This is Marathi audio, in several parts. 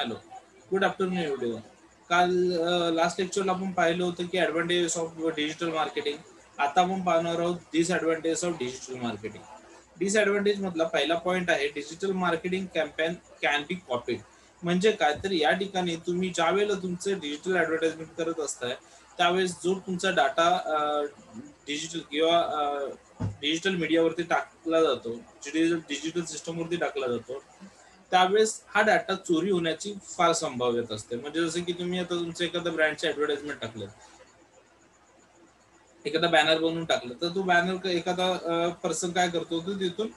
Hello, good afternoon everyone. काल लास्ट लेक्चरला आपण पाहिलं होतं की ॲडव्हान्टेजेस ऑफ डिजिटल मार्केटिंग. आता आपण पाहणार आहोत disadvantages of digital marketing. Disadvantage मधला पहिला पॉईंट आहे digital marketing campaign can be copied. म्हणजे काय तर या ठिकाणी तुम्ही ज्या वेळेला तुमचं डिजिटल ॲडव्हर्टाइजमेंट करत असताय त्यावेळेस जो तुमचा डाटा डिजिटल किंवा डिजिटल मीडियावरती टाकला जातो, डिजिटल सिस्टमवरती टाकला जातो, त्यावेळेस हा डाटा चोरी होण्याची फार संभाव्यता असते. म्हणजे जसं की तुम्ही आता तुमचं एखाद्या ब्रँडचे ॲडव्हर्टाइजमेंट टाकलं, एखादा बॅनर बनवून टाकलं, तर तो बॅनर एखादा पर्सन काय करतो, तो तिथून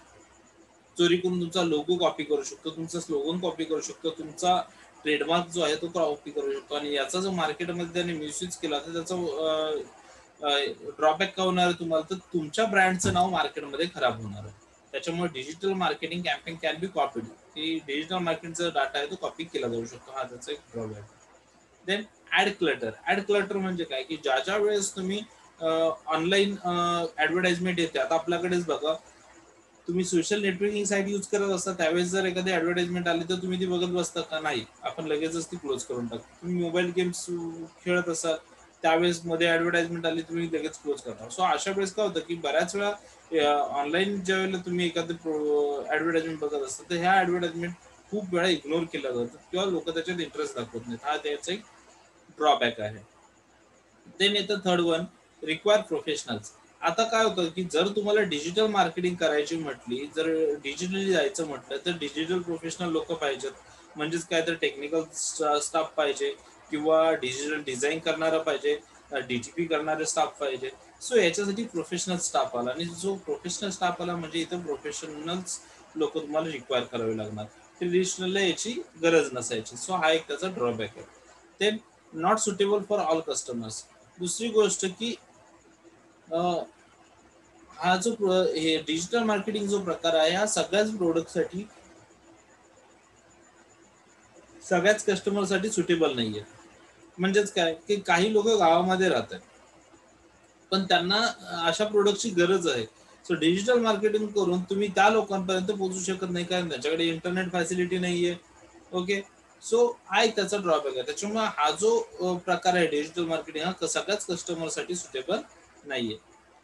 चोरी करून तुमचा लोगो कॉपी करू शकतो, तुमचा स्लोगन कॉपी करू शकतो, तुमचा ट्रेडमार्क जो आहे तो कॉपी करू शकतो. आणि याचा जो मार्केटमध्ये त्याने मिसयूज केला तर त्याचा ड्रॉबॅक का होणार आहे तुम्हाला, तर तुमच्या ब्रँडचं नाव मार्केटमध्ये खराब होणार आहे. त्याच्यामुळे digital marketing campaign can be copied, की डिजिटल मार्केटिंगचा डाटा आहे तो कॉपी केला जाऊ शकतो. हा त्याचा एक ड्रॉबॅक. देन ऍड क्लटर म्हणजे काय, की ज्या ज्या वेळेस तुम्ही ऑनलाईन ऍडव्हर्टाइजमेंट येते, आता आपल्याकडेच बघा, तुम्ही सोशल नेटवर्किंग साईट यूज करत असता त्यावेळेस जर एखादी ऍडव्हर्टाइजमेंट आली तर तुम्ही ती बघत बसता का? नाही, आपण लगेचच ती क्लोज करून टाकतो. तुम्ही मोबाईल गेम्स खेळत असाल त्यावेळेस मध्ये ऍडव्हर्टाइजमेंट आली तुम्ही लगेच क्लोज करता. सो अशा वेळेस काय होतं की बऱ्याच वेळा ऑनलाईन ज्या वेळेला तुम्ही एखादं ऍडव्हर्टाइजमेंट बघत असता तर ह्या ऍडव्हर्टाइजमेंट खूप वेळा इग्नोर केल्या जातात किंवा लोक त्याच्यात इंटरेस्ट दाखवत नाहीत. हा त्याचा एक ड्रॉबॅक आहे. देन येतं थर्ड वन, रिक्वायर प्रोफेशनल्स. आता काय होतं की जर तुम्हाला डिजिटल मार्केटिंग करायची म्हटली, जर डिजिटली जायचं म्हटलं तर डिजिटल प्रोफेशनल लोक पाहिजेत. म्हणजेच काय तर टेक्निकल स्टाफ पाहिजे किंवा डिजिटल डिझाईन करणारा पाहिजे, डीटीपी करणारे स्टाफ पाहिजे. सो याच्यासाठी प्रोफेशनल स्टाफ आला, आणि जो प्रोफेशनल स्टाफ आला म्हणजे इथं प्रोफेशनल्स लोक तुम्हाला रिक्वायर करावे लागणार. ट्रेडिशनलला याची गरज नसायची. सो हा एक त्याचा ड्रॉबॅक आहे. ते not suitable for all customers. दुसरी गोष्ट की हा जो हे डिजिटल मार्केटिंग जो प्रकार आहे हा सगळ्याच प्रोडक्टसाठी, सगळ्याच कस्टमरसाठी सुटेबल नाहीये. म्हणजेच काय की काही लोक गावामध्ये राहतात पण त्यांना अशा प्रोडक्टची गरज आहे. सो डिजिटल मार्केटिंग करून तुम्ही त्या लोकांपर्यंत पोहोचू शकत नाही कारण त्यांच्याकडे इंटरनेट फॅसिलिटी नाहीये. ओके. सो हा एक त्याचा ड्रॉबॅक आहे. त्याच्यामुळे हा जो प्रकार आहे डिजिटल मार्केटिंग हा सगळ्याच कस्टमरसाठी सुटेबल नाहीये.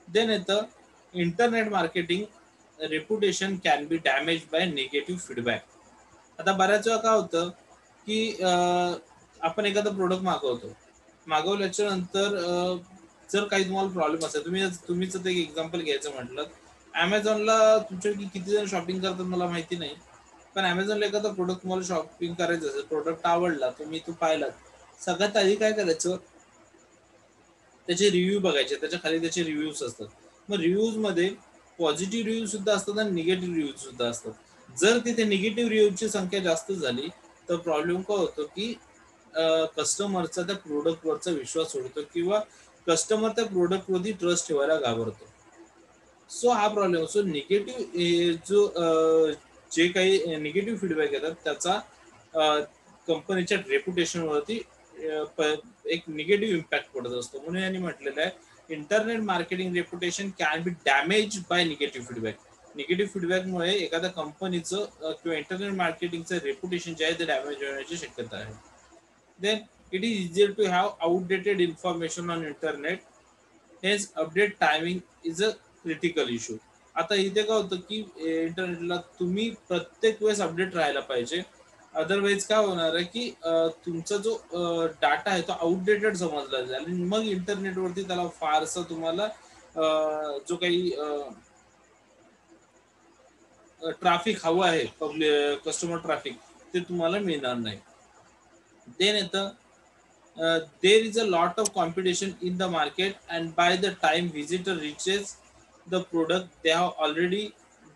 देन येतं internet marketing reputation can be damage by negative feedback. आता बऱ्याच वेळा काय होतं की आपण एखादं प्रोडक्ट मागवल्याच्या नंतर जर काही तुम्हाला प्रॉब्लेम असेल, तुम्हीच एक एक्झाम्पल घ्यायचं म्हटलं, ॲमेझॉनला तुमच्यापैकी किती जण शॉपिंग करतात मला माहिती नाही, पण ॲमेझॉनला एखादा प्रोडक्ट तुम्हाला शॉपिंग करायचं असेल, प्रोडक्ट आवडला, तुम्ही तो पाहिलात, सगळ्यात आधी काय करायचं, त्याचे रिव्ह्यू बघायचे, त्याच्या खाली त्याचे रिव्ह्यूज असतात. मग रिव्ह्यूज मध्ये पॉझिटिव्ह रिव्ह्यू सुद्धा असतात आणि निगेटिव्ह रिव्ह्यू सुद्धा असतात. जर तिथे निगेटिव्ह रिव्ह्यूची संख्या जास्त झाली तर प्रॉब्लेम काय होतो की कस्टमरचा त्या प्रोडक्टवरचा विश्वास सोडतो किंवा कस्टमर त्या प्रोडक्टवरती ट्रस्ट ठेवायला घाबरतो. सो हा प्रॉब्लेम. सो निगेटिव्ह जो जे काही निगेटिव्ह फीडबॅक येतात त्याचा कंपनीच्या रेप्युटेशनवरती एक निगेटिव्ह इम्पॅक्ट पडत असतो. म्हणून यांनी म्हटलेलं आहे internet marketing reputation can be damage by negative feedback. Negative फीडबॅकमुळे एखाद्या कंपनीचं किंवा इंटरनेट मार्केटिंगचं रेप्युटेशन जे आहे ते डॅमेज होण्याची शक्यता आहे. Then it is easier to have outdated information on internet. हेच update timing is a critical issue. आता इथे काय होतं की इंटरनेटला तुम्ही प्रत्येक वेळेस अपडेट राहायला पाहिजे. अदरवाईज काय होणार आहे की तुमचा जो डाटा आहे तो आउटडेटेड समजला जाईल आणि मग इंटरनेटवरती त्याला फारसं तुम्हाला जो काही ट्रॅफिक हवं आहे, पब्लिक कस्टमर ट्रॅफिक, ते तुम्हाला मिळणार नाही. देन येतं there is a lot of competition in the market, and by the time visitor reaches the product they have already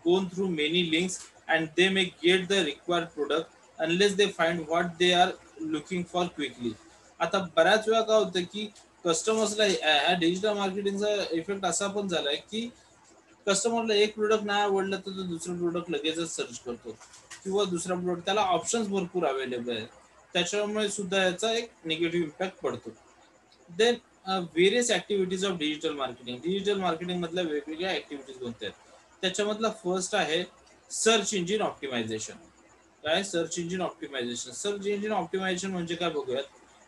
gone through many links and they may get the required product unless they find what they are looking for quickly. आता बऱ्याच वेळा काय होतं की कस्टमर्सला ह्या डिजिटल मार्केटिंगचा इफेक्ट असा पण झालाय की कस्टमरला एक प्रोडक्ट नाही आवडलं तर तो दुसरं प्रोडक्ट लगेचच सर्च करतो किंवा दुसरा प्रोडक्ट, त्याला ऑप्शन्स भरपूर अवेलेबल आहेत, त्याच्यामुळे सुद्धा याचा एक निगेटिव्ह इम्पॅक्ट पडतो. Then various activities of digital marketing. Digital marketing मधल्या वेगवेगळ्या ऍक्टिव्हिटीज कोणत्या आहेत, त्याच्यामधला फर्स्ट आहे सर्च इंजिन ऑप्टिमायझेशन. काय search engine optimization. Search engine optimization म्हणजे काय बघूयात.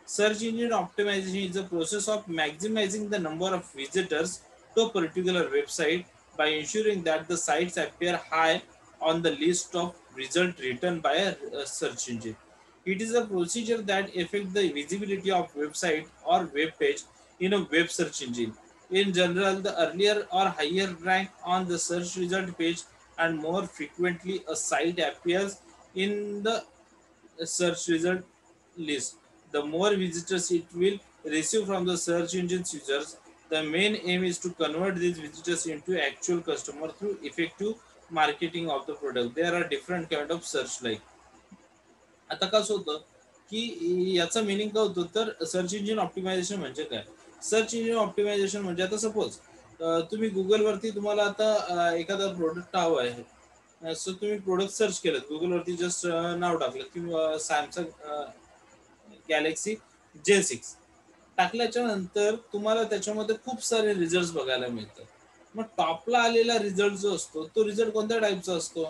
Search engine optimization is a process of maximizing the number of visitors to a particular website by ensuring that the sites appear high on the list of results written by a search engine. It is a procedure that affects the visibility of website or web page in a web search engine. In general, the earlier or higher rank on the search result page and more frequently a site appears in the search result list, the more visitors it will receive from the search engine's users. The main aim is to convert these visitors into actual customers through effective marketing of the product. There are different kind of search like. आता कसं होतं की याचा मिनिंग काय होतं तर सर्च इंजिन ऑप्टिमायझेशन म्हणजे काय. सर्च इंजिन ऑप्टिमायझेशन म्हणजे आता सपोज तुम्ही गुगलवरती तुम्हाला आता एखादा प्रोडक्ट हवा आहे, सो तुम्ही प्रोडक्ट सर्च केलं गुगलवरती, जस्ट नाव टाकलं की सॅमसंग गॅलेक्सी J6 टाकल्याच्या नंतर तुम्हाला त्याच्यामध्ये खूप सारे रिझल्ट बघायला मिळतात. मग टॉपला आलेला रिझल्ट जो असतो तो रिझल्ट कोणत्या टाईपचा असतो,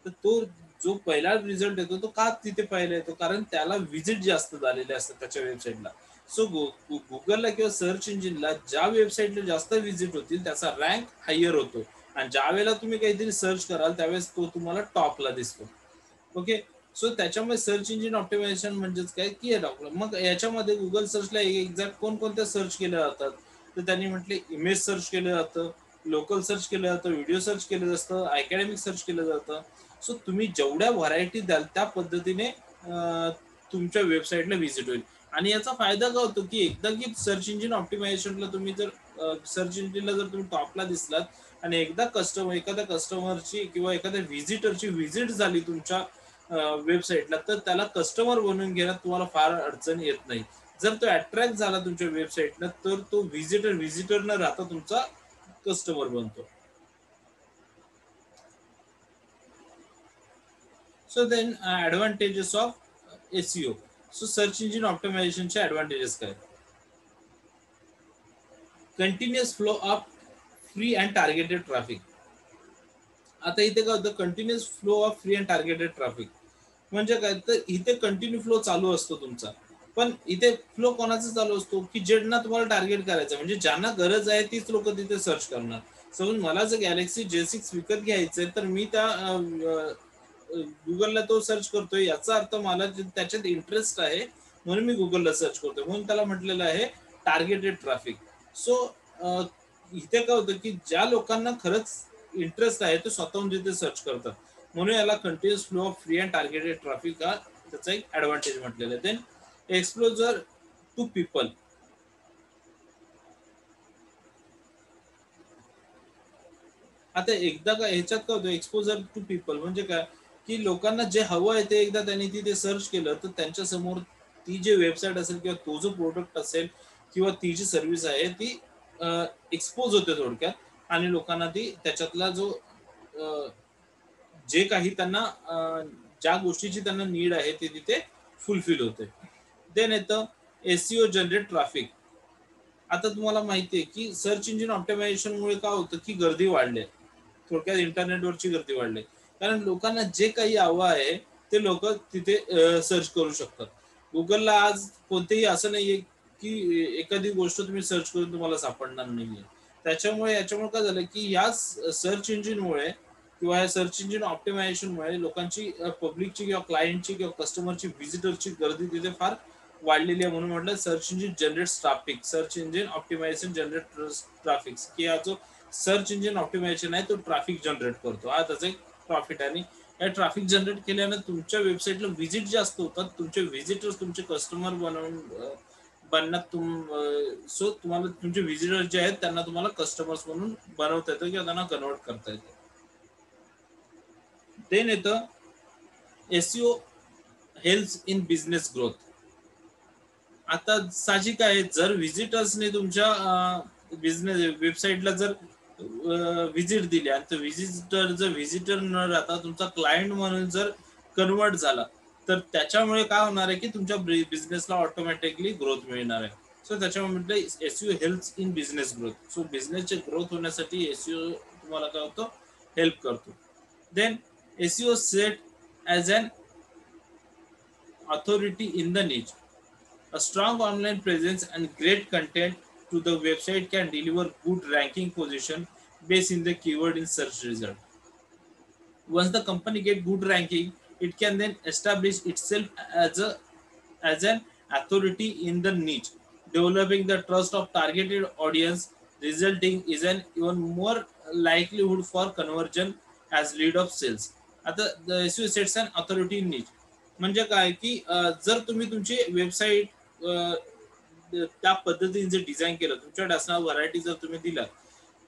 तर तो जो पहिला रिझल्ट येतो तो का तिथे पहिला येतो, कारण त्याला व्हिजिट जास्त झालेले असतात त्याच्या वेबसाईटला. सो गुगलला किंवा सर्च इंजिनला ज्या वेबसाईटला जास्त व्हिजिट होतील त्याचा रँक हायर होतो, आणि ज्या वेळेला तुम्ही काहीतरी सर्च कराल त्यावेळेस तो तुम्हाला टॉपला दिसतो. ओके. सो त्याच्यामुळे सर्च इंजिन ऑप्टिमायझेशन म्हणजेच काय की मग याच्यामध्ये गुगल सर्चला एक्झॅक्ट कोणकोणत्या सर्च केल्या जातात, तर त्यांनी म्हटले इमेज सर्च केलं जातं, लोकल सर्च केलं जातं, व्हिडिओ सर्च केलं जातं, अकॅडमिक सर्च केलं जातं. सो तुम्ही जेवढ्या व्हरायटी द्याल त्या पद्धतीने तुमच्या वेबसाईटला व्हिजिट होईल. आणि याचा फायदा काय होतो की एकदा की सर्च इंजिन ऑप्टिमायझेशनला तुम्ही जर सर्च इंजिनला जर तुम्ही टॉपला दिसलात आणि एकदा एखाद्या कस्टमरची किंवा एखाद्या व्हिजिटरची व्हिजिट झाली तुमच्या वेबसाईटला, तर त्याला कस्टमर बनवून घेण्यात तुम्हाला फार अडचण येत नाही. जर तो अट्रॅक्ट झाला तुमच्या वेबसाईटनं तर तो व्हिजिटर न राहता तुमचा कस्टमर बनतो. So then advantages of SEO. So search engine ऑप्टिमायझेशनचे ऍडव्हान्टेजेस काय. Continuous flow of free and targeted traffic. आता इथे काय होतं continuous flow of free and targeted traffic म्हणजे काय, तर इथे कंटिन्यू फ्लो चालू असतो तुमचा. पण इथे फ्लो कोणाचा चालू असतो की ज्यांना तुम्हाला टार्गेट करायचं, म्हणजे ज्यांना गरज आहे तीच लोक तिथे सर्च करणार. समज मला जर गॅलेक्सी J6 विकत घ्यायचंय तर मी त्या गुगलला तो सर्च करतोय, याचा अर्थ मला त्याच्यात इंटरेस्ट आहे म्हणून मी गुगलला सर्च करतोय, म्हणून त्याला म्हटलेलं आहे टार्गेटेड ट्रॅफिक. सो इथे काय होतं की ज्या लोकांना खरंच इंटरेस्ट आहे ते स्वतःहून तिथे सर्च करतात, म्हणून याला continuous flow of free and targeted traffic हा त्याचा एक ऍडव्हान्टेज म्हटलेला आहे. Then exposure to people. आता एकदा काय ह्याच्यात काय होतं एक्सपोजर टू पीपल म्हणजे काय की लोकांना जे हवं आहे ते एकदा त्यांनी तिथे सर्च केलं तर त्यांच्या समोर ती जे वेबसाईट असेल किंवा तो जो प्रोडक्ट असेल किंवा ती जी सर्व्हिस आहे ती एक्सपोज होते थोडक्यात, आणि लोकांना ती त्याच्यातला जो जे काही त्यांना ज्या गोष्टीची त्यांना नीड आहे ते तिथे फुलफिल होते. देन येतं एसईओ जनरेट ट्रॅफिक. आता तुम्हाला माहिती आहे की सर्च इंजिन ऑप्टिमायझेशनमुळे काय होतं की गर्दी वाढली आहे, थोडक्यात इंटरनेटवरची गर्दी वाढली, कारण लोकांना जे काही हवं आहे ते लोक तिथे सर्च करू शकतात. गुगलला आज कोणतेही असं नाहीये की एखादी गोष्ट तुम्ही सर्च करून तुम्हाला सापडणार नाहीये. त्याच्यामुळे याच्यामुळे काय झालं की या सर्च इंजिनमुळे किंवा या सर्च इंजिन ऑप्टिमायझेशनमुळे लोकांची पब्लिकची किंवा क्लायंटची किंवा कस्टमरची व्हिजिटरची गर्दी तिथे फार वाढलेली आहे. म्हणून म्हटलं search engine generate traffic, search engine optimization generate traffic, की हा जो सर्च इंजिन ऑप्टिमायझेशन आहे तो ट्रॅफिक जनरेट करतो, हा त्याचा एक प्रॉफिट आहे. आणि या ट्रॅफिक जनरेट केल्यानं तुमच्या वेबसाईटला व्हिजिट जास्त होतात, तुमचे व्हिजिटर्स तुमचे कस्टमर बनण्यात सो तुम्हाला तुमचे व्हिजिटर्स जे आहेत त्यांना तुम्हाला कस्टमर्स म्हणून बनवता येतं किंवा त्यांना कन्वर्ट करता येतं. देन येतं SEO help in business growth. आता साहजिक आहे जर व्हिजिटर्सने तुमच्या बिझनेस वेबसाईटला जर व्हिजिट दिली आणि व्हिजिटर न राहता तुमचा क्लायंट म्हणून जर कन्वर्ट झाला तर त्याच्यामुळे काय होणार आहे की तुमच्या बिझनेसला ऑटोमॅटिकली ग्रोथ मिळणार आहे. सो त्याच्यामुळे म्हटलं SEO help in business growth. So बिझनेसचे ग्रोथ होण्यासाठी एसईओ तुम्हाला काय होतं हेल्प करतो. Then SEO set as an authority in the niche. A strong online presence and great content to the website can deliver good ranking position based in the keyword in search result. Once the company get good ranking, it can then establish itself as an authority in the niche, developing the trust of targeted audience, resulting is an even more likelihood for conversion as lead of sales. आता the SEO sets an authority in niche म्हणजे काय की जर तुम्ही तुमची वेबसाईट त्या पद्धतीने जर डिझाईन केलं, तुमच्या असणारा व्हरायटी जर तुम्ही दिला,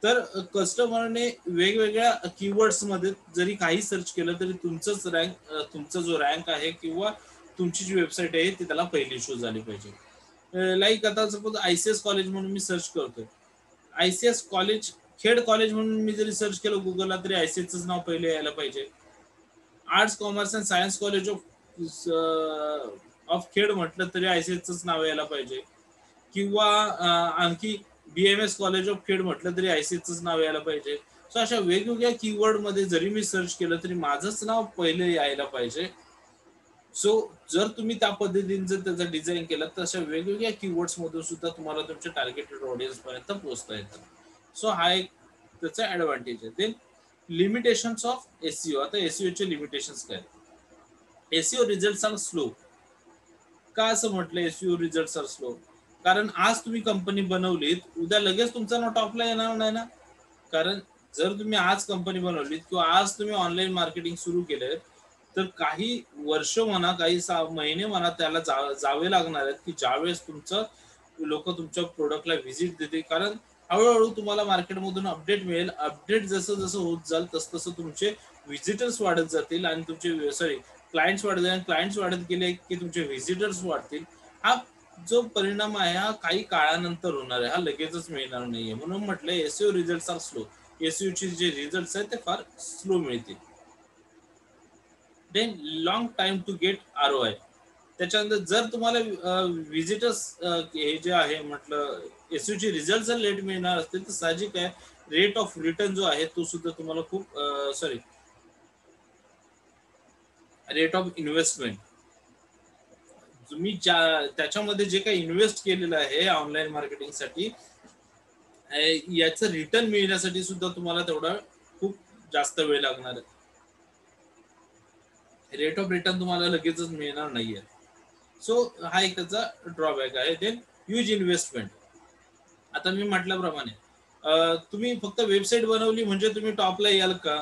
तर कस्टमरने वेगवेगळ्या कीवर्ड्स मध्ये जरी काही सर्च केलं तरी तुमचंच रँक, तुमचा जो रँक आहे किंवा तुमची जी वेबसाईट आहे ती त्याला पहिली शो झाली पाहिजे. लाईक आता सपोज ICS कॉलेज म्हणून मी सर्च करतोय, ICS कॉलेज खेड कॉलेज म्हणून मी जरी सर्च केलं गुगलला तरी ICS नाव पहिले यायला पाहिजे. Arts commerce and science college of Khed म्हटलं तरी ICS नाव यायला पाहिजे. किंवा आणखी BMS कॉलेज ऑफ खेड म्हटलं तरी ICS नाव यायला पाहिजे. सो अशा वेगवेगळ्या कीवर्ड मध्ये जरी मी सर्च केलं तरी माझंच नाव पहिले यायला पाहिजे. सो जर तुम्ही त्या पद्धतीने जर त्याचं डिझाईन केलं तर अशा वेगवेगळ्या कीवर्ड्स मधून सुद्धा तुम्हाला तुमच्या टार्गेटेड ऑडियन्स पर्यंत पोहोचता येतं. सो हा एक त्याचा ऍडव्हान्टेज आहे. Then limitations of SEO. आता SEOचे लिमिटेशन्स काय? SEO results are slow. का असं म्हटलं SEO रिझल्ट्स आर स्लो? कारण आज तुम्ही कंपनी बनवलीत, उद्या लगेच तुमचा नाव टॉपला येणार नाही ना. कारण जर तुम्ही आज कंपनी बनवलीत किंवा आज तुम्ही ऑनलाईन मार्केटिंग सुरू केलंय, तर काही वर्ष म्हणा, काही महिने म्हणा त्याला जावे लागणार आहेत की ज्यावेळेस तुमचं लोक तुमच्या प्रोडक्टला व्हिजिट देतील. कारण हळूहळू तुम्हाला मार्केटमधून अपडेट मिळेल. अपडेट जसं जसं होत जाल तसं तसं तुमचे व्हिजिटर्स वाढत जातील आणि तुमचे क्लायंट्स वाढत जाईल. क्लायंट्स वाढत गेले की तुमचे व्हिजिटर्स वाढतील. हा जो परिणाम आहे हा काही काळानंतर होणार आहे, हा लगेचच मिळणार नाहीये. म्हणून म्हटलं SEO results are slow. SEO चे जे रिझल्ट्स आहेत ते फार स्लो मिळतील. Then long time to get ROI. त्याच्यानंतर जर तुम्हाला व्हिजिटर्स हे जे आहे म्हटलं SEO चे रिझल्ट जर लेट मिळणार असतील तर साहजिक आहे रेट ऑफ रिटर्न जो आहे तो सुद्धा तुम्हाला खूप रेट ऑफ इन्व्हेस्टमेंट तुम्ही त्याच्यामध्ये जे काही इन्व्हेस्ट केलेलं आहे ऑनलाईन मार्केटिंगसाठी, याचं रिटर्न मिळण्यासाठी सुद्धा तुम्हाला तेवढा खूप जास्त वेळ लागणार आहे. रेट ऑफ रिटर्न तुम्हाला लगेचच मिळणार नाहीये. सो हा एक त्याचा ड्रॉबॅक आहे. Then huge investment. आता मी म्हटल्याप्रमाणे तुम्ही फक्त वेबसाईट बनवली म्हणजे तुम्ही टॉपला याल का?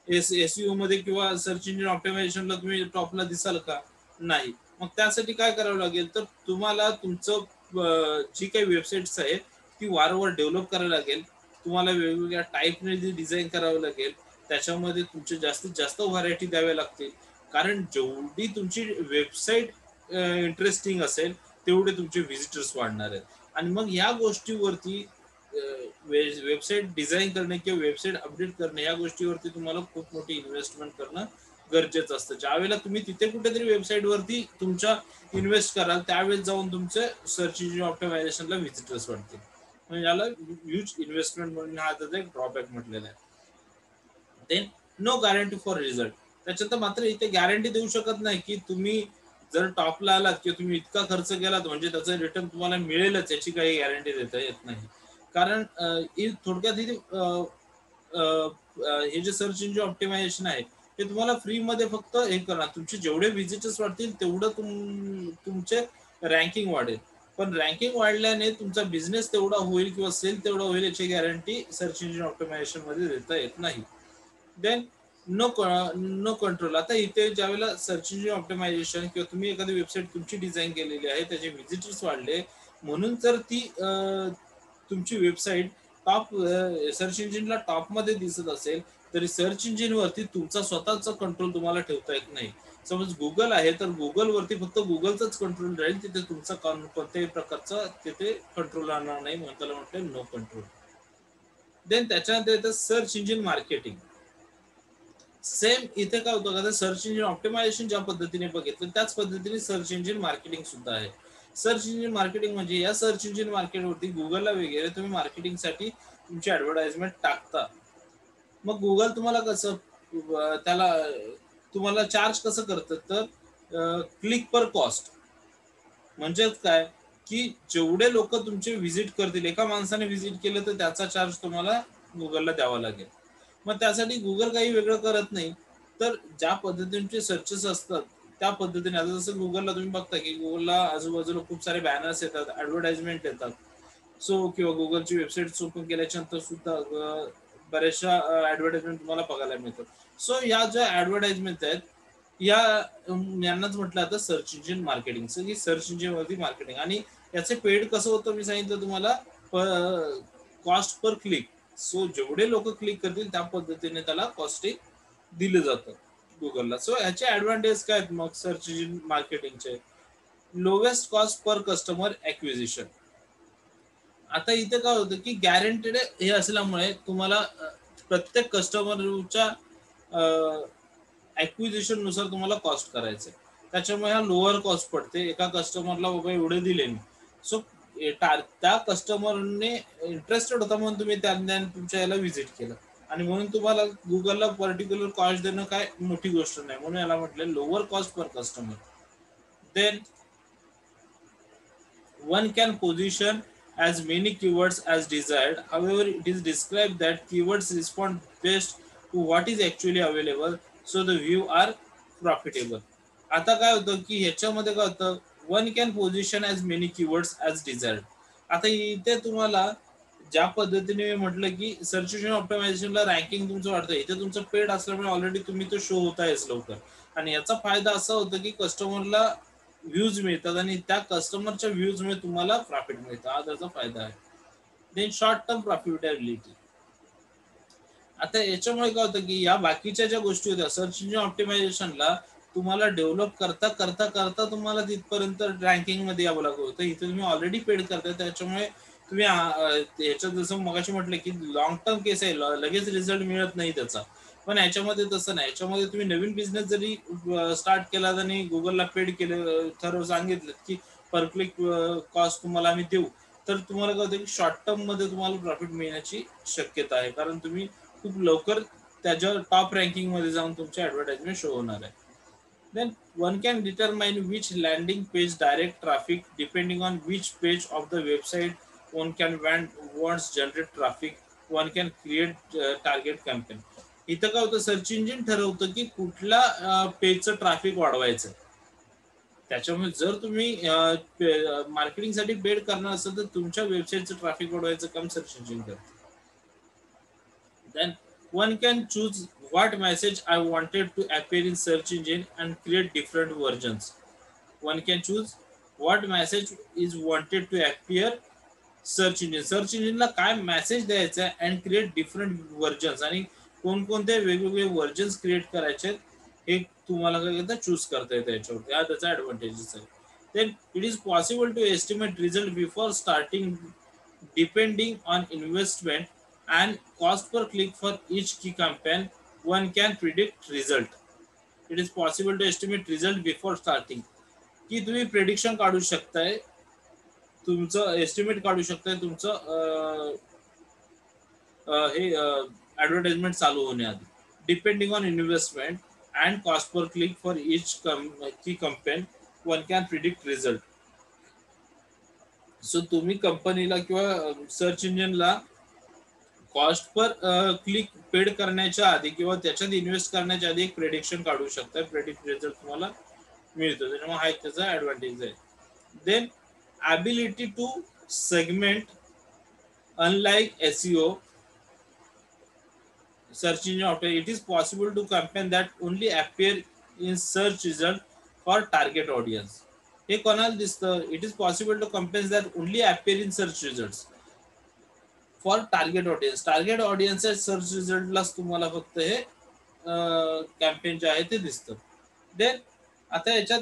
SEO मध्ये किंवा सर्च इंजिन ऑप्टिमायझेशनला तुम्ही टॉपला दिसाल का? नाही. मग त्यासाठी काय करावं लागेल, तर तुम्हाला तुमचं जी काही वेबसाईट्स आहेत ती वारंवार डेव्हलप करावी लागेल. तुम्हाला वेगवेगळ्या टाईपने डिझाईन करावं लागेल. त्याच्यामध्ये तुमचे जास्तीत जास्त व्हरायटी द्याव्या लागतील. कारण जेवढी तुमची वेबसाईट इंटरेस्टिंग असेल तेवढे तुमचे व्हिजिटर्स वाढणार आहेत. आणि मग या गोष्टीवरती वेबसाईट डिझाईन करणे किंवा वेबसाईट अपडेट करणे या गोष्टीवरती तुम्हाला खूप मोठी इन्व्हेस्टमेंट करणं गरजेचं असतं. ज्यावेळेला तुम्ही तिथे कुठेतरी वेबसाईट वरती तुमच्या इन्व्हेस्ट कराल त्यावेळेस जाऊन तुमचे सर्च इंजिन ऑप्टिमायझेशनला व्हिजिटर्स वाढतील. म्हणजे याला ह्यूज इन्व्हेस्टमेंट म्हणून हा त्याचा एक ड्रॉबॅक म्हटलेला आहे. Then no guarantee for result. त्याच्यात मात्र इथे गॅरंटी देऊ शकत नाही की तुम्ही जर टॉपला आलात किंवा तुम्ही इतका खर्च केलात म्हणजे त्याचं रिटर्न तुम्हाला मिळेलच याची काही गॅरंटी देता येत नाही. कारण थोडक्यात हे जे सर्च इंजिन ऑप्टिमायझेशन आहे ते तुम्हाला फ्री मध्ये फक्त हे करणार. तुमचे जेवढे व्हिजिटर्स वाढतील तेवढं तुमचे रँकिंग वाढेल. पण रँकिंग वाढल्याने तुमचा बिझनेस तेवढा होईल किंवा सेल तेवढा होईल याची गॅरंटी सर्च इंजिन ऑप्टिमायझेशन मध्ये देता येत नाही. Then no control. आता इथे ज्यावेळेला सर्च इंजिन ऑप्टिमायझेशन किंवा तुम्ही एखादी वेबसाईट तुमची डिझाईन केलेली आहे त्याचे व्हिजिटर्स वाढले म्हणून जर ती तुमची वेबसाईट टॉप सर्च इंजिनला टॉप मध्ये दिसत असेल तरी सर्च इंजिन वरती तुमचा स्वतःचा कंट्रोल तुम्हाला ठेवता येत नाही. समज गुगल आहे तर गुगल वरती फक्त गुगलचाच कंट्रोल राहील, तिथे तुमचा कोणत्याही प्रकारचा तिथे कंट्रोल राहणार नाही. म्हणून त्याला म्हटलं नो कंट्रोल. देन त्याच्यानंतर येतं सर्च इंजिन मार्केटिंग. सेम इथे काय होतं का, सर्च इंजिन ऑप्टिमायझेशन ज्या पद्धतीने बघितलं त्याच पद्धतीने सर्च इंजिन मार्केटिंग सुद्धा आहे. सर्च इंजिन मार्केटिंग म्हणजे या सर्च इंजिन मार्केटवरती गुगलला वगैरे तुम्ही मार्केटिंगसाठी तुमची ऍडव्हर्टाइजमेंट टाकता. मग गुगल तुम्हाला कसं त्याला तुम्हाला चार्ज कसं करतं, तर क्लिक पर कॉस्ट. म्हणजेच काय की जेवढे लोक तुमचे व्हिजिट करतील, एका माणसाने व्हिजिट केलं तर त्याचा चार्ज तुम्हाला गुगलला द्यावा लागेल. मग त्यासाठी गुगल काही वेगळं करत नाही, तर ज्या पद्धतीचे सर्चेस असतात त्या पद्धतीने. आता जसं गुगलला तुम्ही बघता की गुगलला आजूबाजूला खूप सारे बॅनर्स येतात, ऍडव्हर्टाइजमेंट येतात. सो किंवा गुगलची वेबसाईट ओपन केल्याच्या नंतर सुद्धा बऱ्याचशा ऍडव्हर्टाइजमेंट तुम्हाला बघायला मिळतात. सो या ज्या ऍडव्हर्टाइजमेंट आहेत या यांनाच म्हटलं जातं सर्च इंजिन मार्केटिंग. की सर्च इंजिन वरती मार्केटिंग. आणि याचे पेड कसं होतं मी सांगितलं तुम्हाला, कॉस्ट पर क्लिक. सो जेवढे लोक क्लिक करतील त्या पद्धतीने त्याला कॉस्टिंग दिलं जातं गुगलला. सो याचे ऍडव्हान्टेज काय आहेत मग सर्च इंजिन मार्केटिंगचे? Lowest cost per customer acquisition. आता इथे काय होतं की गॅरंटेड हे असल्यामुळे तुम्हाला प्रत्येक कस्टमरच्या ऍक्विजिशन नुसार तुम्हाला कॉस्ट करायचं. त्याच्यामुळे हा लोअर कॉस्ट पडते. एका कस्टमरला बाबा एवढे दिले मी, सो त्या कस्टमरने इंटरेस्टेड होता म्हणून तुम्ही त्यांना तुमच्या याला व्हिजिट केलं, आणि म्हणून तुम्हाला गुगलला पर्टिक्युलर कॉस्ट देणं काय मोठी गोष्ट नाही. म्हणून याला म्हटलं lower cost per customer. Then one can position as many keywords as desired. However, it is described that keywords respond best to what is actually available, so the view are profitable. आता काय होतं की ह्याच्यामध्ये काय होतं, one can position as many keywords as desired. आता इथे तुम्हाला ज्या पद्धतीने मी म्हटलं की सर्च इंजिन ऑप्टिमायझेशनला रँकिंग तुमचं वाढतं, इथे तुमचं पेड असल्यामुळे ऑलरेडी तुम्ही तो शो होत आहेच लवकर. आणि याचा फायदा असा होतो की कस्टमरला व्ह्यूज मिळतात आणि त्या कस्टमरच्या व्ह्यूजमुळे तुम्हाला प्रॉफिट मिळतं. हा त्याचा फायदा आहे. Then short term profitability. आता याच्यामुळे काय होतं की या बाकीच्या ज्या गोष्टी होत्या सर्च इंजिन ऑप्टिमायझेशनला तुम्हाला डेव्हलप करता करता करता तुम्हाला तिथपर्यंत रँकिंग मध्ये यावं लागत होतं. इथे तुम्ही ऑलरेडी पेड करताय, त्याच्यामुळे तुम्ही याच्यात जसं मगाशी म्हटलं की लॉंग टर्म केस आहे, लगेच रिझल्ट मिळत नाही त्याचा. पण याच्यामध्ये तसं नाही. याच्यामध्ये तुम्ही नवीन बिझनेस जरी स्टार्ट केला आणि गुगलला पेड केलं, ठरव सांगितलं की पर क्लिक कॉस्ट तुम्हाला आम्ही देऊ, तर तुम्हाला काय होतं की शॉर्ट टर्म मध्ये तुम्हाला प्रॉफिट मिळण्याची शक्यता आहे, कारण तुम्ही खूप लवकर त्याच्या टॉप रँकिंग मध्ये जाऊन तुमचे ऍडव्हर्टाइजमेंट शो होणार आहे. Then one can determine which landing page direct traffic depending on which page of the website one can wants generate traffic. One can create target campaign. इथं काय होतं, सर्च इंजिन ठरवतं की कुठल्या पेजचं ट्रॅफिक वाढवायचं. त्याच्यामुळे जर तुम्ही मार्केटिंगसाठी पेड करणार असेल तर तुमच्या वेबसाईटचं ट्रॅफिक वाढवायचं काम सर्च इंजिन करतं. Then one can choose what message I wanted to appear in search engine and create different versions. One can choose what message is wanted to appear search engine. सर्च इंजिनला काय मेसेज द्यायचा आहे अँड क्रिएट डिफरंट व्हर्जन्स, आणि कोणकोणते वेगवेगळे व्हर्जन्स क्रिएट करायचे हे तुम्हाला काय करता चूज करता येतं याच्यावरती. हा त्याचा ऍडव्हान्टेजेस आहे. Then it is possible to estimate result before starting depending on investment and cost per click for each key campaign. One can predict result. It is possible to estimate result before starting. की तुम्ही प्रेडिक्शन काढू शकताय, तुमचं एस्टिमेट काढू शकताय तुमचं हे ऍडव्हर्टाइजमेंट चालू होण्याआधी. Depending on investment and cost per click for each key campaign one can predict result. So तुम्ही कंपनीला किंवा सर्च इंजिनला कॉस्ट पर क्लिक पेड करण्याच्या आधी किंवा त्याच्यात इन्व्हेस्ट करण्याच्या आधी एक प्रेडिक्शन काढू शकता. प्रेडिक्ट रिझल्ट तुम्हाला मिळतो, त्याच्यामुळे हा एक त्याचा ऍडव्हान्टेज आहे. Then ability to segment. Unlike SEO, search engine optimization, it is possible to campaign that only appear in search result for target audience. हे कोणाला दिसतं? It is possible to campaigns that only appear in search results for target audience. Target audience search रिझल्टलाच तुम्हाला फक्त हे कॅम्पेन जे आहे ते दिसतं. देन आता याच्यात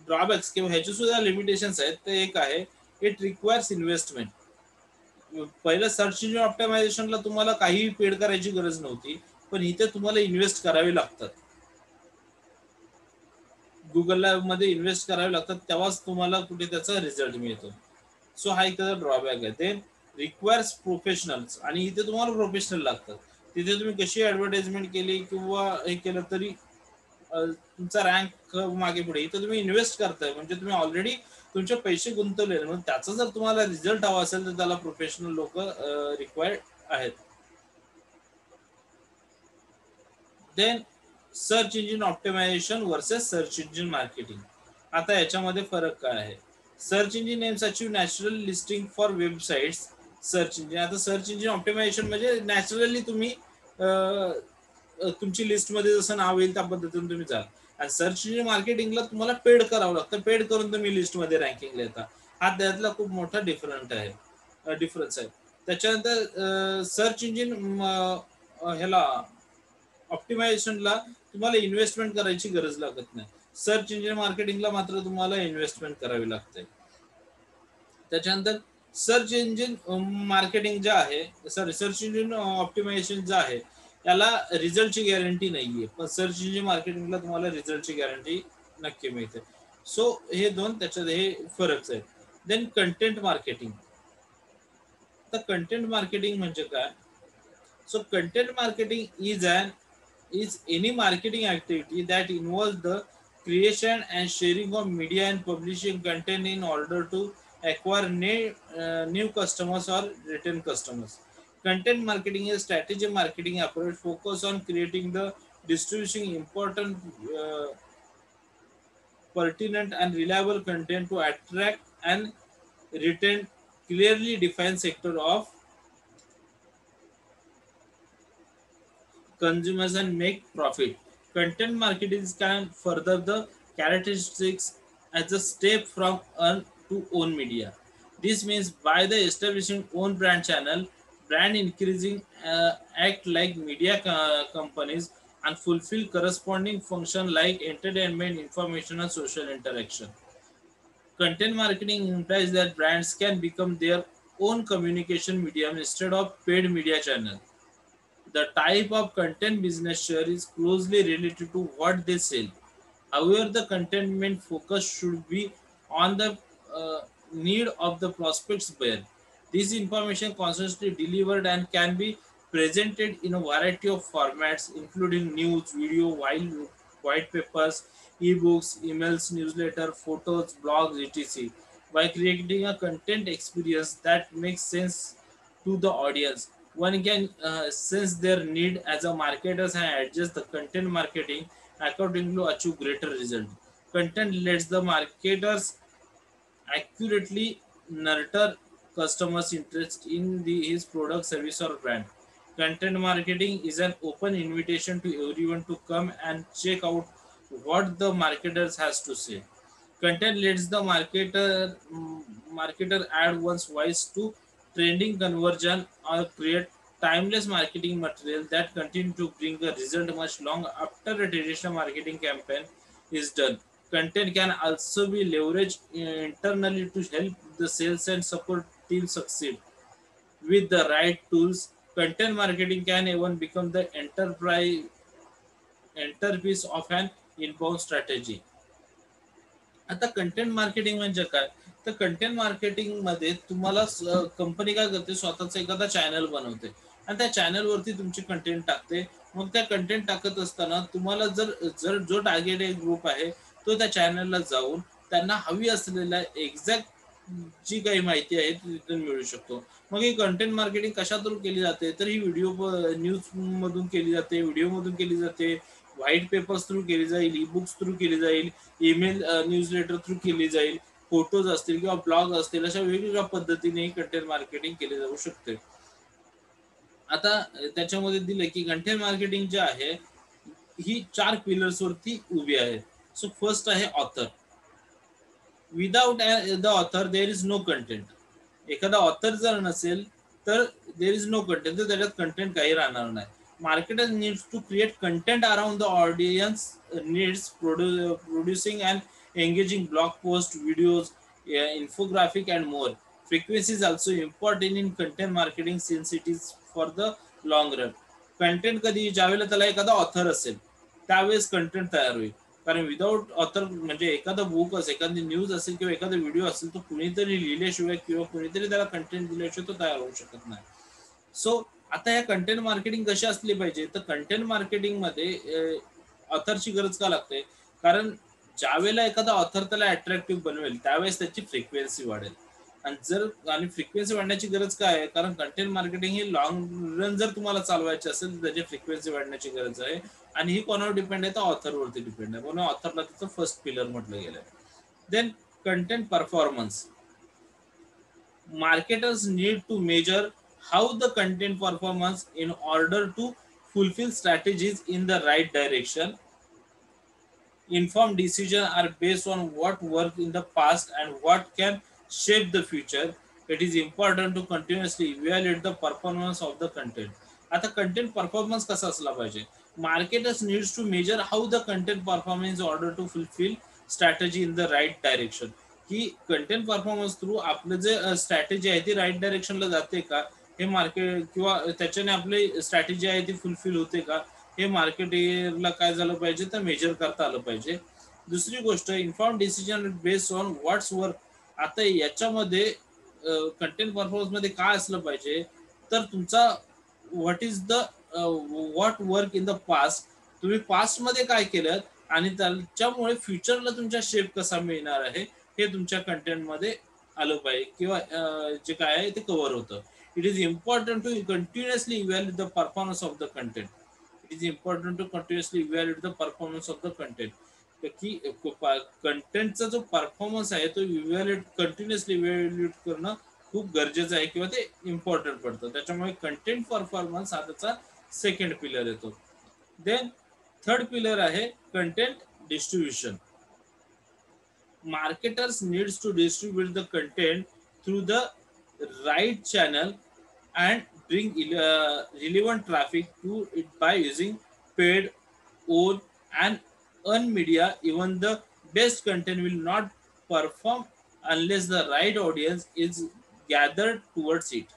ड्रॉबॅक्स किंवा ह्याचे सुद्धा लिमिटेशन्स आहेत. ते एक आहे, इट रिक्वायर्स इन्व्हेस्टमेंट. पहिलं सर्च इंजिन ऑप्टिमायझेशनला तुम्हाला काही पेड करायची गरज नव्हती, पण इथे तुम्हाला इन्व्हेस्ट करावे लागतात. गुगलला मध्ये इन्व्हेस्ट करावे लागतात, तेव्हाच तुम्हाला कुठे त्याचा रिझल्ट मिळतो. सो हा एक त्याचा ड्रॉबॅक आहे. देन रिक्वायर्स प्रोफेशनल्स, आणि इथे तुम्हाला प्रोफेशनल लागतात. तिथे तुम्ही कशी ऍडव्हर्टाइजमेंट केली किंवा हे केलं तरी तुमचा रँक मागे पुढे, इथं तुम्ही इन्व्हेस्ट करताय म्हणजे तुम्ही ऑलरेडी तुमचे पैसे गुंतवले, मग त्याचा जर तुम्हाला रिझल्ट हवा असेल तर त्याला प्रोफेशनल लोक रिक्वायर्ड आहेत. Then search engine optimization versus search engine marketing. आता याच्यामध्ये फरक काय आहे? Search engine aims achieve natural listing for websites. Search engine, आता सर्च इंजिन ऑप्टिमायझेशन म्हणजे नॅचरली तुम्ही तुमची लिस्टमध्ये जसं नाव येईल त्या पद्धतीने तुम्ही जाल. आणि सर्च इंजिन मार्केटिंगला तुम्हाला पेड करावं लागतं, पेड करून तुम्ही लिस्टमध्ये रँकिंगला येता. हा त्यातला खूप मोठा डिफरन्स आहे. त्याच्यानंतर सर्च इंजिन ह्याला ऑप्टिमायझेशनला तुम्हाला इन्व्हेस्टमेंट करायची गरज लागत नाही. सर्च इंजिन मार्केटिंगला मात्र तुम्हाला इन्व्हेस्टमेंट करावी लागते. त्याच्यानंतर सर्च इंजिन मार्केटिंग जे आहे, सर्च इंजिन ऑप्टिमायझेशन जे आहे याला रिझल्टची गॅरंटी नाहीये, पण सर्च इंजिन मार्केटिंगला तुम्हाला रिझल्टची गॅरंटी नक्की मिळते. सो हे दोन त्याच्यात हे फरक आहेत. Then content marketing. तर कंटेंट मार्केटिंग म्हणजे काय? So content marketing is any marketing activity that involves the creation and sharing of media and publishing content in order to acquire new customers or retain customers. Content marketing is a strategic marketing approach focused on creating the distributing important, pertinent and reliable content to attract and retain clearly defined sector of consumers and make profit. Content marketing can further the characteristics as a step from earn to own media. This means by the establishing own brand channel, brand increasing act like media companies and fulfill corresponding function like entertainment, information, and social interaction. Content marketing implies that brands can become their own communication medium instead of paid media channel. The type of content business share is closely related to what they sell. However, the content main focus should be on the need of the prospect's buyer. This information constantly delivered and can be presented in a variety of formats, including news, video, white papers, ebooks, emails, newsletter, photos, blogs, etc. By creating a content experience that makes sense to the audience, one can sense their need as a marketers and adjust the content marketing according to achieve greater result. Content lets the marketers accurately nurture customers' interest in his product, service, or brand. Content marketing is an open invitation to everyone to come and check out what the marketers has to say. Content lets the marketer add one's voice to trending conversion or create timeless marketing material that continue to bring a result much long after a traditional marketing campaign is done. Content can also be leveraged internally to help the sales and support team succeed. With the right tools, content marketing can even become the enterprise of an inbound strategy. आता कंटेंट मार्केटिंग म्हणजे काय? तर कंटेंट मार्केटिंग मध्ये तुम्हाला कंपनी काय करते, स्वतःचा एखादा चॅनल बनवते आणि त्या चॅनलवरती तुमची कंटेंट टाकते. मग त्या कंटेंट टाकत असताना तुम्हाला जर जर जो टार्गेटेड ग्रुप आहे तो त्या चॅनलला जाऊन त्यांना हवी असलेल्या एक्झॅक्ट जी काही माहिती आहे ती तिथून मिळू शकतो. मग ही कंटेंट मार्केटिंग कशातून केली जाते? तर ही व्हिडिओ न्यूज मधून केली जाते, व्हिडिओ मधून केली जाते, व्हाईट पेपर्स थ्रू केली जाईल, ई बुक्स थ्रू केली जाईल, ईमेल न्यूजलेटर थ्रू केली जाईल, फोटोज असतील किंवा ब्लॉग असतील, अशा वेगवेगळ्या पद्धतीने कंटेंट मार्केटिंग केले जाऊ शकते. आता त्याच्यामध्ये दिलं की कंटेंट मार्केटिंग जे आहे ही 4 पिलर्स वरती उभी आहे. सो फर्स्ट आहे author. Without the author there is no content. एखादा ऑथर जर नसेल तर देर इज नो कंटेंट, तर त्याच्यात कंटेंट काही राहणार नाही. Marketers needs to create content around the audience needs, producing and engaging blog posts, videos, infographic and more. Frequency is also important in content marketing since it is for the long run. Content कधी ज्यावेळेला त्याला एखादा ऑथर असेल त्यावेळेस कंटेंट तयार होईल. कारण विदाऊट ऑथर म्हणजे एखादा बुक असेल, एखादी न्यूज असेल किंवा एखादा व्हिडिओ असेल तो कुणीतरी लिहिल्याशिवाय किंवा कुणीतरी त्याला कंटेंट दिल्याशिवाय तो तयार होऊ शकत नाही. सो आता या कंटेंट मार्केटिंग कशी असली पाहिजे? तर कंटेंट मार्केटिंग मध्ये ऑथरची गरज का लागते? कारण ज्यावेळेला एखादा ऑथर त्याला अट्रॅक्टिव्ह बनवेल त्यावेळेस त्याची फ्रिक्वेन्सी वाढेल. आणि फ्रिक्वेन्सी वाढण्याची गरज काय आहे? कारण कंटेंट मार्केटिंग ही लॉंग रन जर तुम्हाला चालवायची असेल तर त्याची फ्रिक्वेन्सी वाढण्याची गरज आहे. आणि ही कोणावर डिपेंड आहे? तर ऑथरवरती डिपेंड आहे. म्हणून ऑथरला त्याचं फर्स्ट पिलर म्हटलं गेलं. Then content performance. Marketers need to measure how the content performance in order to fulfill strategies in the right direction. Informed decisions are based on what worked in the past and what can shape the future. It is important to continuously evaluate the performance of the content. आता कंटेंट परफॉर्मन्स कसा असला पाहिजे? Marketers needs to measure how the content performance in order to fulfil strategy in the right direction. की कंटेंट परफॉर्मन्स थ्रू आपलं जे स्ट्रॅटेजी आहे ती राईट डायरेक्शनला जाते का, हे मार्केट किंवा त्याच्याने आपली स्ट्रॅटेजी आहे ती फुलफिल होते का, हे मार्केटिंगला काय झालं पाहिजे तर मेजर करता आलं पाहिजे. दुसरी गोष्ट, inform decision based on what's work. आता याच्यामध्ये कंटेंट परफॉर्मन्स मध्ये काय असलं पाहिजे तर तुमचा what is the what work in the past. तुम्ही पास्ट मध्ये काय केलं आणि त्याच्यामुळे फ्युचरला तुमच्या शेप कसा मिळणार आहे हे तुमच्या कंटेंट मध्ये आलं पाहिजे किंवा जे काय आहे ते कव्हर होतं. It is important to continuously evaluate the performance of the content. It is important to continuously evaluate the performance of the content. की कंटेंटचा जो परफॉर्मन्स आहे तो कंटिन्युअसली इव्हॅल्युएट करणं खूप गरजेचं आहे किंवा ते इम्पॉर्टंट पडतं. त्याच्यामुळे कंटेंट परफॉर्मन्स हा त्याचा सेकंड पिलर येतो. देन थर्ड पिलर आहे content distribution. Marketers needs to distribute the content through the right channel and bring relevant traffic to it by using paid, own and earned media. Even the best content will not perform unless the right audience is gathered towards it.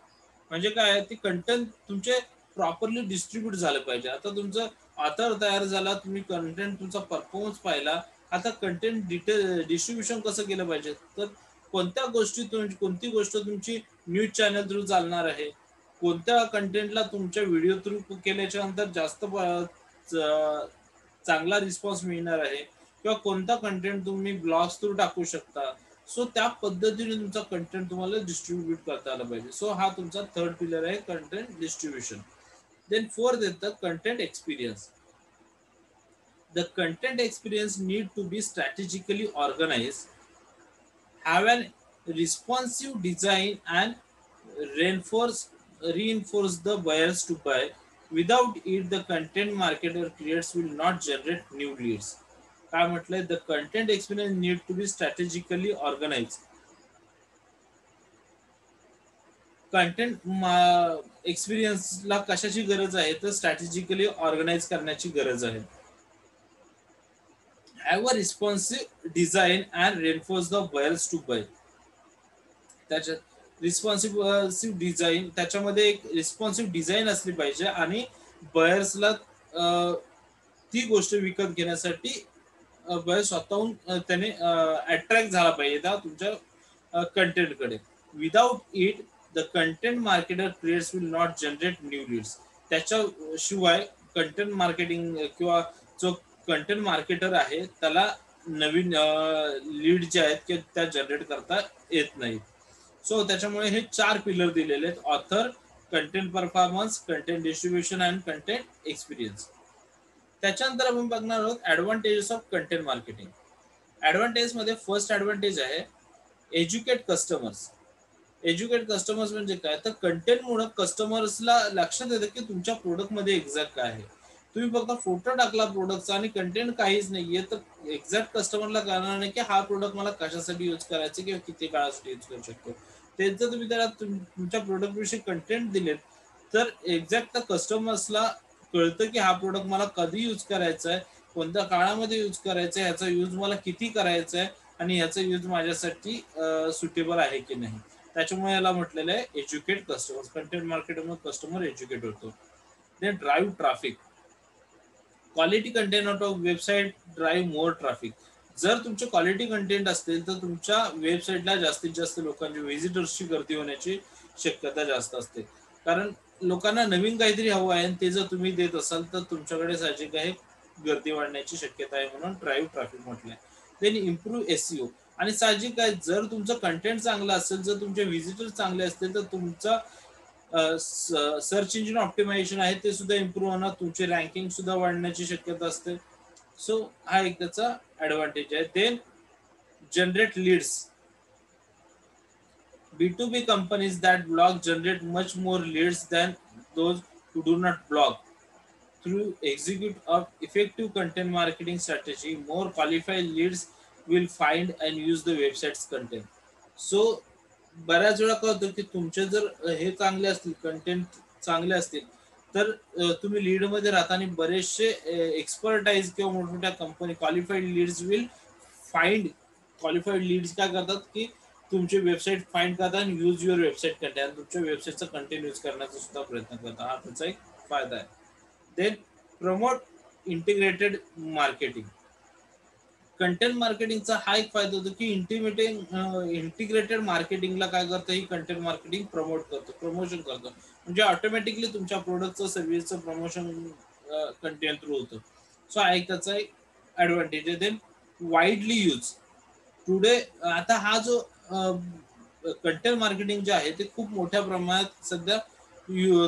म्हणजे काय, ते कंटेंट तुमचे प्रॉपरली डिस्ट्रीब्यूट झालं पाहिजे. आता तुमचं ऑथर तयार झाला, तुम्ही कंटेंट तुमचा परफॉर्मन्स पाहिला, आता कंटेंट डिस्ट्रीब्युशन कसं केलं पाहिजे तर कोणत्या गोष्टी कोणती गोष्ट तुमची न्यूज चॅनल थ्रू चालणार आहे, कोणत्या कंटेंटला तुमच्या व्हिडिओ थ्रू केल्याच्या नंतर जास्त चांगला रिस्पॉन्स मिळणार आहे किंवा कोणता कंटेंट तुम्ही ब्लॉग्स थ्रू टाकू शकता. सो त्या पद्धतीने तुमचा कंटेंट तुम्हाला डिस्ट्रीब्यूट करता आला पाहिजे. सो हा तुमचा थर्ड पिलर आहे कंटेंट डिस्ट्रीब्युशन. देन फोर्थ येतं content experience. The content experience need to be strategically organized, have an responsive design and reinforce the buyers to buy. Without it, the content marketer creates will not generate new leads. काय म्हटलंय? The content experience need to be strategically organized. Content एक्सपिरियन्सला कशाची गरज आहे तर स्ट्रॅटेजिकली ऑर्गनाइज करण्याची गरज आहे. Have a responsive design and reinforce the buyers to buy. त्याच्यात रिस्पॉन्सिव्ह डिझाईन, त्याच्यामध्ये एक रिस्पॉन्सिव्ह डिझाईन असली पाहिजे आणि बयर्सला ती गोष्ट विकत घेण्यासाठी बयर स्वतःहून त्याने अट्रॅक्ट झाला पाहिजे त्या तुमच्या कंटेंटकडे. Without it the content marketer creates will not generate new leads. त्याच्याशिवाय कंटेंट मार्केटिंग किंवा जो कंटेंट मार्केटर आहे त्याला नवीन लीड जे आहेत की त्या जनरेट करता येत नाहीत. सो त्याच्यामुळे हे 4 पिलर दिलेले आहेत: author, content performance, content distribution and content experience. त्याच्यानंतर आपण बघणार आहोत advantages of content marketing. Advantage मध्ये फर्स्ट ऍडव्हान्टेज आहे एज्युकेट कस्टमर्स. एज्युकेट कस्टमर्स म्हणजे काय तर कंटेंटमुळे कस्टमर्सला लक्षात येतं की तुमच्या प्रोडक्टमध्ये एक्झॅक्ट काय आहे. तुम्ही फक्त फोटो टाकला प्रोडक्टचा आणि कंटेंट काहीच नाहीये तर एक्झॅक्ट कस्टमरला कळणार नाही की हा प्रोडक्ट मला कशासाठी यूज करायचा किंवा किती काळासाठी यूज करू शकतो. तेच जर तुम्ही त्याला तुमच्या प्रोडक्ट विषयी कंटेंट दिलेत तर एक्झॅक्ट त्या कस्टमर्सला कळतं की हा प्रोडक्ट मला कधी यूज करायचा आहे, कोणत्या काळामध्ये यूज करायचा आहे, ह्याचा यूज मला किती करायचा आहे आणि ह्याचा यूज माझ्यासाठी सुटेबल आहे की नाही. त्याच्यामुळे याला म्हटलेलं आहे एज्युकेट कस्टमर्स. कंटेंट मार्केटिंगमध्ये कस्टमर एज्युकेट होतो. Then drive traffic. Quality content out of website drive more traffic. जर तुमचे क्वालिटी कंटेंट असतील तर तुमच्या वेबसाईटला जास्तीत जास्त लोकांची व्हिजिटर्सची गर्दी होण्याची शक्यता जास्त असते. कारण लोकांना नवीन काहीतरी हवं आहे आणि ते जर तुम्ही देत असाल तर तुमच्याकडे साहजिक आहे गर्दी वाढण्याची शक्यता आहे म्हणून ड्राईव्ह ट्रॅफिक म्हटलंय. Then improve SEO. आणि साहजिक आहे, जर तुमचं कंटेंट चांगलं असेल, जर तुमचे व्हिजिटर चांगले असतील, तर तुमचा सर्च इंजिन ऑप्टिमायझेशन आहे ते सुद्धा इम्प्रूव्ह होणार, तुमची रँकिंग सुद्धा वाढण्याची शक्यता असते. सो हा एक त्याचा ऍडव्हान्टेज आहे. Then generate leads. B2B companies that blog generate much more leads than those who do not blog. Through execute of effective content marketing strategy, more qualified leads will find and use the website's content. So बऱ्याच वेळा काय होतं की तुमचे जर हे चांगले असतील, कंटेंट चांगले असतील, तर तुम्ही लीड मध्ये राहता आणि बरेचसे एक्सपर्टाईज किंवा मोठमोठ्या company qualified leads will find. Qualified leads काय करतात की तुमची वेबसाईट फाइंड करतात आणि यूज युअर वेबसाईट कंटेंट आणि तुमच्या वेबसाईटचा कंटेंट यूज करण्याचा सुद्धा प्रयत्न करतात. हा त्याचा एक फायदा आहे. Then promote integrated marketing. Content मार्केटिंगचा हा एक फायदा होतो की इंटिग्रेटेड मार्केटिंगला काय करतं, ही कंटेंट मार्केटिंग प्रमोट करतो, प्रमोशन करतो. म्हणजे ऑटोमॅटिकली तुमच्या प्रोडक्टचं सर्व्हिसचं प्रमोशन कंटेंट थ्रू होतं. सो हा एक त्याचा एक ऍडव्हान्टेज आहे. Then widely use. टुडे आता हा जो कंटेंट मार्केटिंग जे आहे ते खूप मोठ्या प्रमाणात सध्या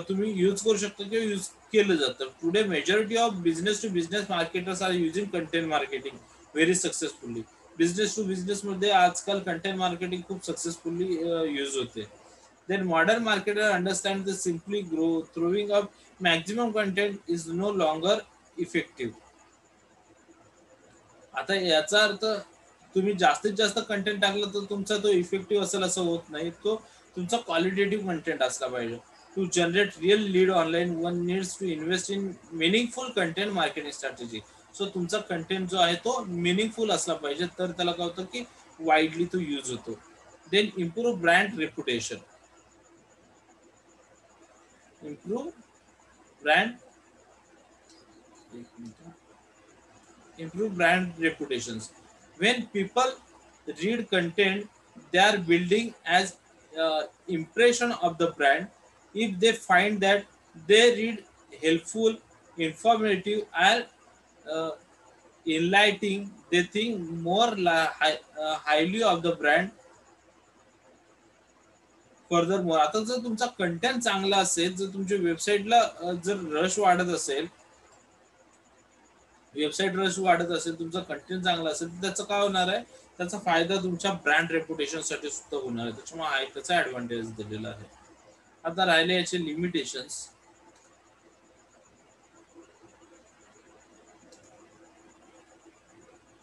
तुम्ही यूज करू शकता किंवा यूज केलं जातं. Today majority of business to business marketers are using content marketing very successfully. Business to business मध्ये आजकाल कंटेंट मार्केटिंग खूप सक्सेसफुली यूज होते. Then modern marketer understand the simply grow throwing up maximum content is no longer effective. आता याचा अर्थ तुम्ही जास्तीत जास्त कंटेंट टाकलं तर तुमचा तो इफेक्टिव्ह असेल असं होत नाही. तो तुमचा क्वालिटेटिव्ह कंटेंट असला पाहिजे. To generate real lead online one needs to invest in meaningful content marketing strategy. So तुमचा कंटेंट जो आहे तो मिनिंगफुल असला पाहिजे, तर त्याला काय होतं की वाईडली तो यूज होतो. Then improve brand reputation. Improve brand improve brand reputations. When people read content, they are building as impression of the brand. If they find that they read helpful, informative, and uh, enlightening, they think more highly of the brand. Further more, आता जर तुमचा कंटेंट चांगला असेल, जर तुमच्या वेबसाईटला जर रश वाढत असेल, वेबसाईट रश वाढत असेल, तुमचा कंटेंट चांगला असेल, तर त्याचं काय होणार आहे, त्याचा फायदा तुमच्या ब्रँड रेप्युटेशन साठी सुद्धा होणार आहे. त्याच्यामुळे हा त्याचा ऍडव्हान्टेज दिलेला आहे. आता राहिले याचे लिमिटेशन्स.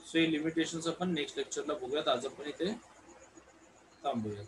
सो हे लिमिटेशन्स आपण नेक्स्ट लेक्चरला बघूयात. आज आपण इथे थांबूयात.